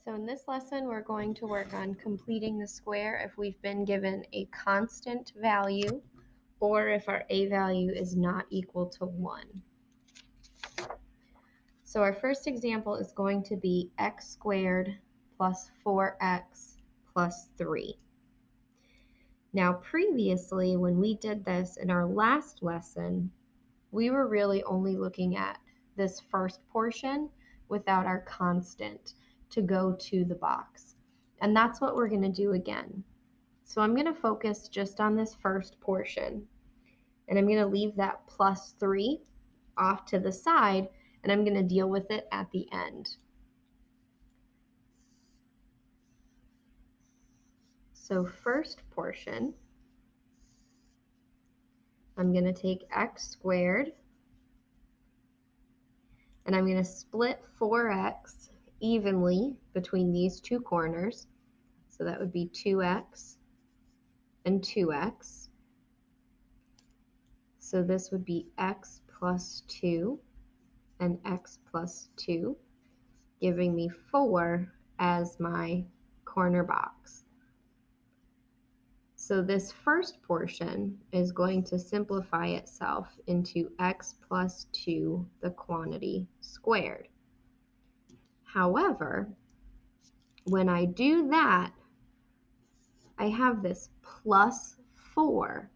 So in this lesson, we're going to work on completing the square if we've been given a constant value or if our a value is not equal to 1. So our first example is going to be x squared plus 4x plus 3. Now previously, when we did this in our last lesson, we were really only looking at this first portion without our constant to go to the box. And that's what we're going to do again. So I'm going to focus just on this first portion. And I'm going to leave that plus 3 off to the side, and I'm going to deal with it at the end. So first portion, I'm going to take x squared, and I'm going to split 4x evenly between these two corners. So that would be 2x and 2x. So this would be x plus 2 and x plus 2, giving me 4 as my corner box. So this first portion is going to simplify itself into x plus 2, the quantity squared. However, when I do that, I have this plus 4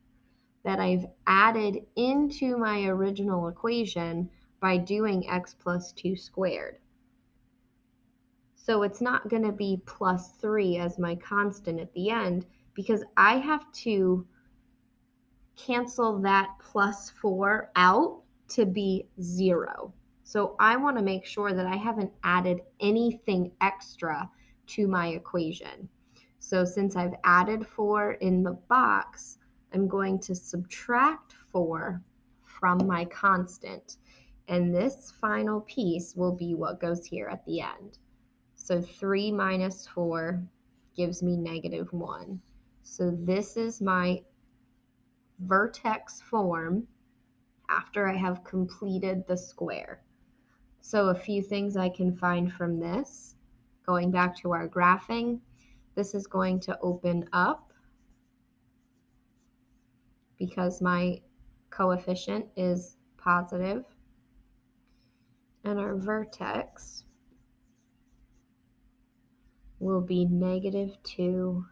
that I've added into my original equation by doing x plus 2 squared. So it's not going to be plus 3 as my constant at the end because I have to cancel that plus 4 out to be 0. So I want to make sure that I haven't added anything extra to my equation. So since I've added 4 in the box, I'm going to subtract 4 from my constant. And this final piece will be what goes here at the end. So 3 minus 4 gives me -1. So this is my vertex form after I have completed the square. So a few things I can find from this. Going back to our graphing, this is going to open up because my coefficient is positive, and our vertex will be -2,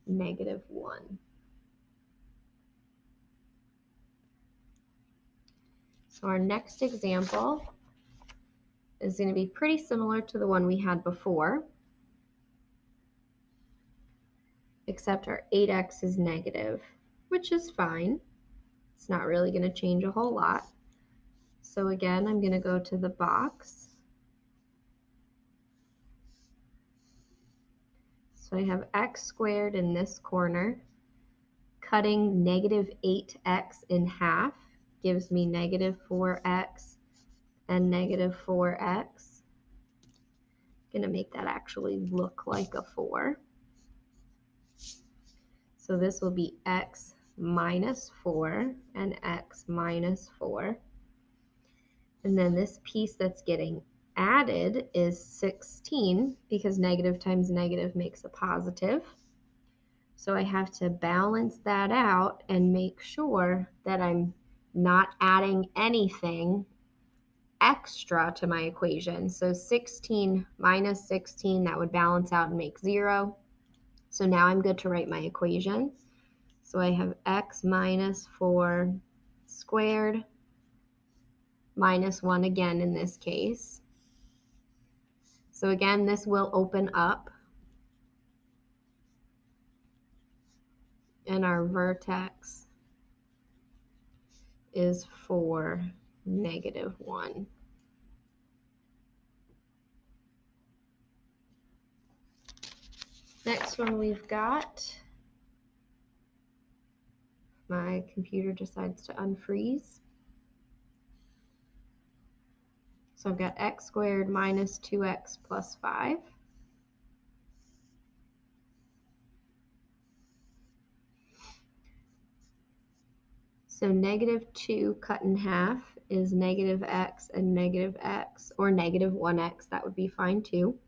-1. So our next example is going to be pretty similar to the one we had before, except our 8x is negative, which is fine. It's not really going to change a whole lot. So again, I'm going to go to the box. So I have x squared in this corner. Cutting -8x in half gives me -4x and -4x. I'm going to make that actually look like a 4. So this will be x minus 4 and x minus 4. And then this piece that's getting added is 16 because negative times negative makes a positive. So I have to balance that out and make sure that I'm not adding anything extra to my equation. So 16 minus 16, that would balance out and make 0. So now I'm good to write my equation. So I have x minus 4 squared minus 1 again in this case. So again, this will open up, and our vertex is 4, -1. Next one we've got, my computer decides to unfreeze. So I've got x squared minus 2x plus 5. So -2 cut in half is -x and -x, or -1x, that would be fine too.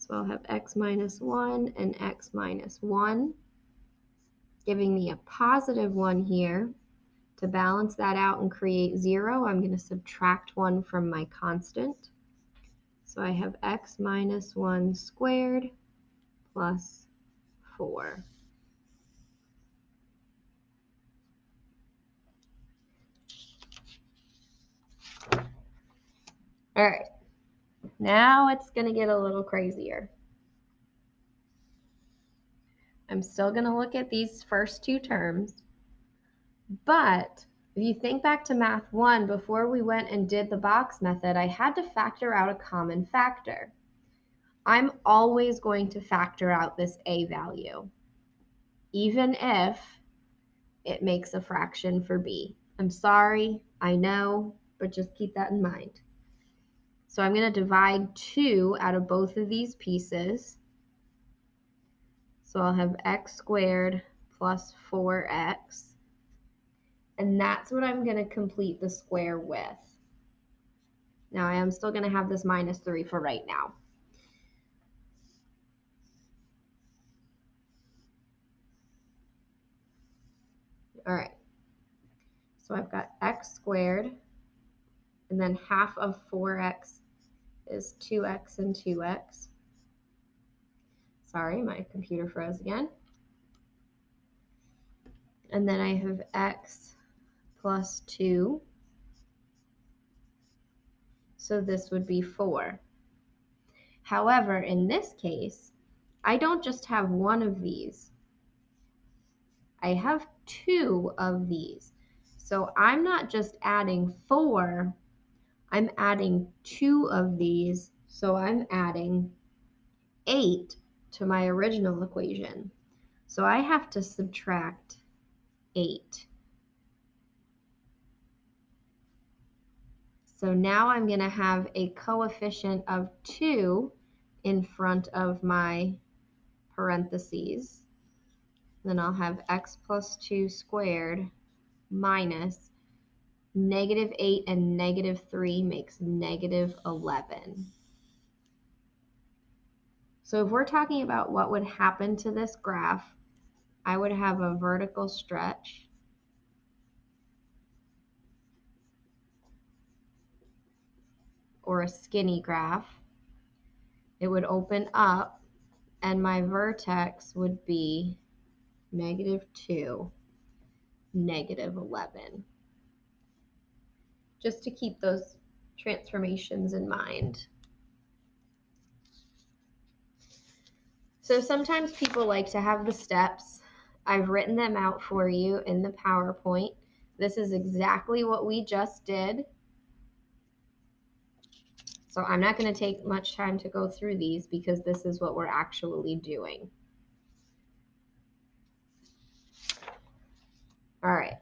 So I'll have x minus 1 and x minus 1, giving me a positive 1 here. To balance that out and create 0, I'm going to subtract 1 from my constant. So I have x minus 1 squared plus 4. All right, now it's going to get a little crazier. I'm still going to look at these first two terms, but if you think back to Math 1, before we went and did the box method, I had to factor out a common factor. I'm always going to factor out this a value, even if it makes a fraction for b. I'm sorry, I know, but just keep that in mind. So I'm going to divide 2 out of both of these pieces. So I'll have x squared plus 4x. And that's what I'm going to complete the square with. Now I am still going to have this minus 3 for right now. All right. So I've got x squared, and then half of 4x is 2x and 2x. Sorry, my computer froze again. And then I have x plus 2. So this would be 4. However, in this case, I don't just have one of these. I have 2 of these. So I'm not just adding 4, I'm adding 2 of these. So I'm adding 8 to my original equation. So I have to subtract 8. So now I'm going to have a coefficient of 2 in front of my parentheses. Then I'll have x plus 2 squared minus negative 8 and negative 3 makes negative 11. So if we're talking about what would happen to this graph, I would have a vertical stretch or a skinny graph. It would open up and my vertex would be negative 2, negative 11. Just to keep those transformations in mind. So sometimes people like to have the steps. I've written them out for you in the PowerPoint. This is exactly what we just did. So I'm not going to take much time to go through these because this is what we're actually doing. All right,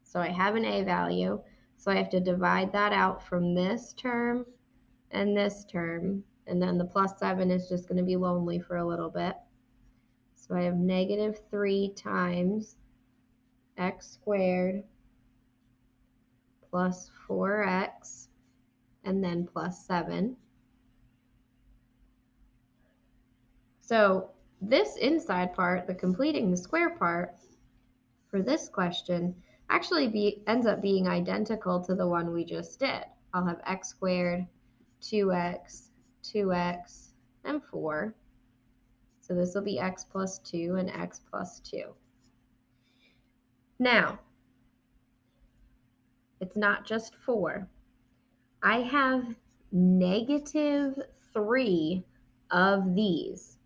so I have an a value. So I have to divide that out from this term and this term. And then the plus 7 is just going to be lonely for a little bit. So I have negative 3 times x squared plus 4x and then plus 7. So this inside part, the completing the square part, for this question actually ends up being identical to the one we just did. I'll have x squared, 2x, 2x, and 4. So this will be x plus 2 and x plus 2. Now, it's not just 4. I have negative 3 of these.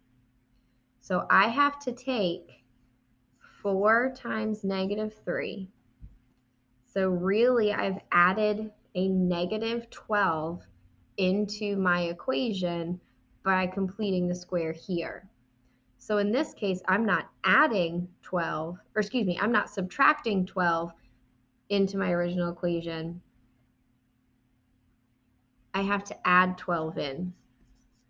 So I have to take 4 times negative 3. So really, I've added a negative 12 into my equation by completing the square here. So in this case, I'm not adding 12, or excuse me, I'm not subtracting 12 into my original equation. I have to add 12 in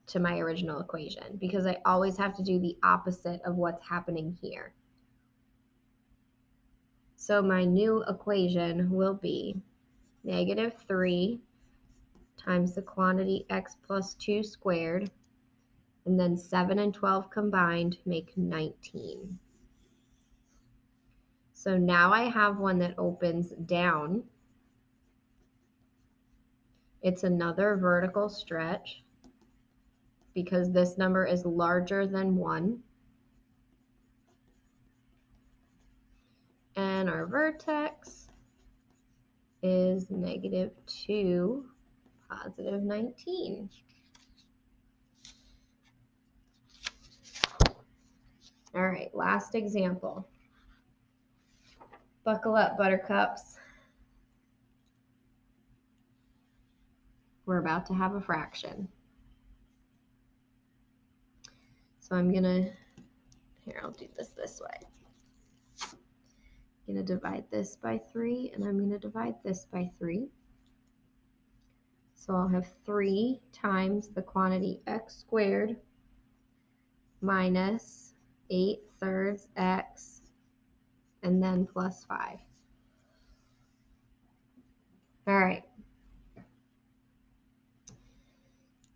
to my original equation because I always have to do the opposite of what's happening here. So my new equation will be negative 3 times the quantity x plus 2 squared, And then 7 and 12 combined make 19. So now I have one that opens down. It's another vertical stretch because this number is larger than 1. And our vertex is -2, +19. All right, last example. Buckle up, buttercups. We're about to have a fraction. So I'm gonna, here, I'll do this way. I'm gonna divide this by 3, and I'm gonna divide this by 3. So I'll have 3 times the quantity x squared minus 8/3 x, and then plus 5. All right.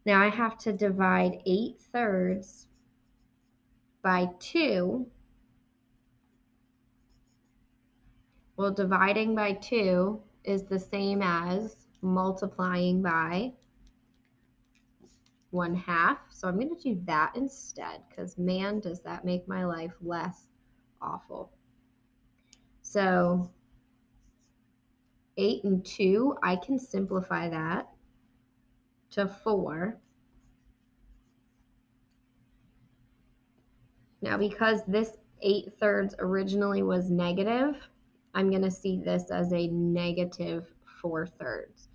Now I have to divide 8/3 by 2. Well, dividing by 2 is the same as multiplying by 1/2. So I'm going to do that instead because, man, does that make my life less awful. So 8 and 2, I can simplify that to 4. Now, because this 8/3 originally was negative, I'm going to see this as a -4/3.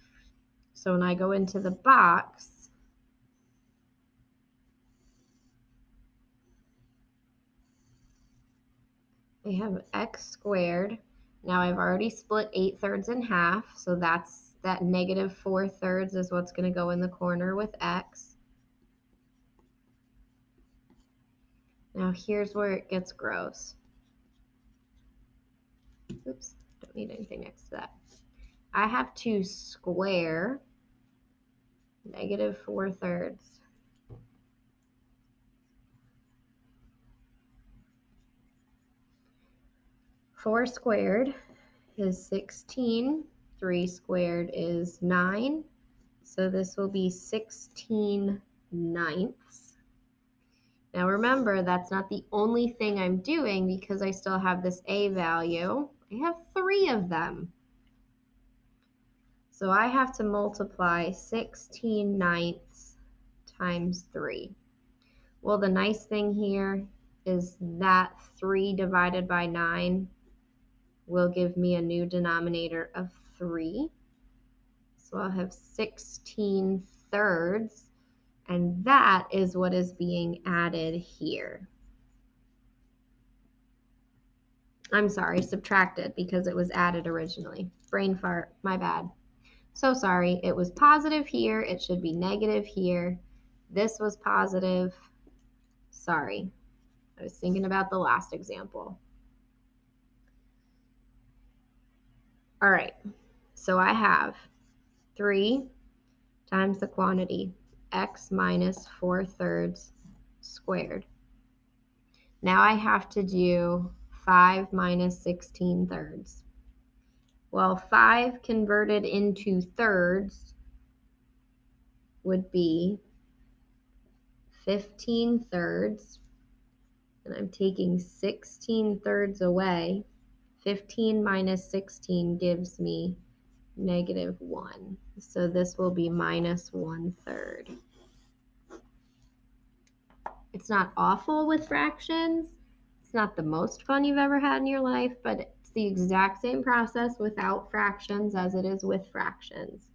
So when I go into the box, I have x squared. Now I've already split 8/3 in half, so that's that -4/3 is what's going to go in the corner with x. Now here's where it gets gross. Oops, don't need anything next to that. I have to square -4/3. 4 squared is 16. 3 squared is 9. So this will be 16/9. Now remember, that's not the only thing I'm doing because I still have this a value. I have 3 of them. So I have to multiply 16/9 times 3. Well, the nice thing here is that 3 divided by 9 will give me a new denominator of 3. So I'll have 16/3, and that is what is being added here. I'm sorry, subtracted because it was added originally. Brain fart, my bad. So sorry, it was positive here, it should be negative here. This was positive. Sorry, I was thinking about the last example. All right, so I have 3 times the quantity x minus 4/3 squared. Now I have to do 5 minus 16/3. Well, 5 converted into thirds would be 15/3, and I'm taking 16/3 away. 15 minus 16 gives me -1. So this will be -1/3. It's not awful with fractions. It's not the most fun you've ever had in your life, but it's the exact same process without fractions as it is with fractions.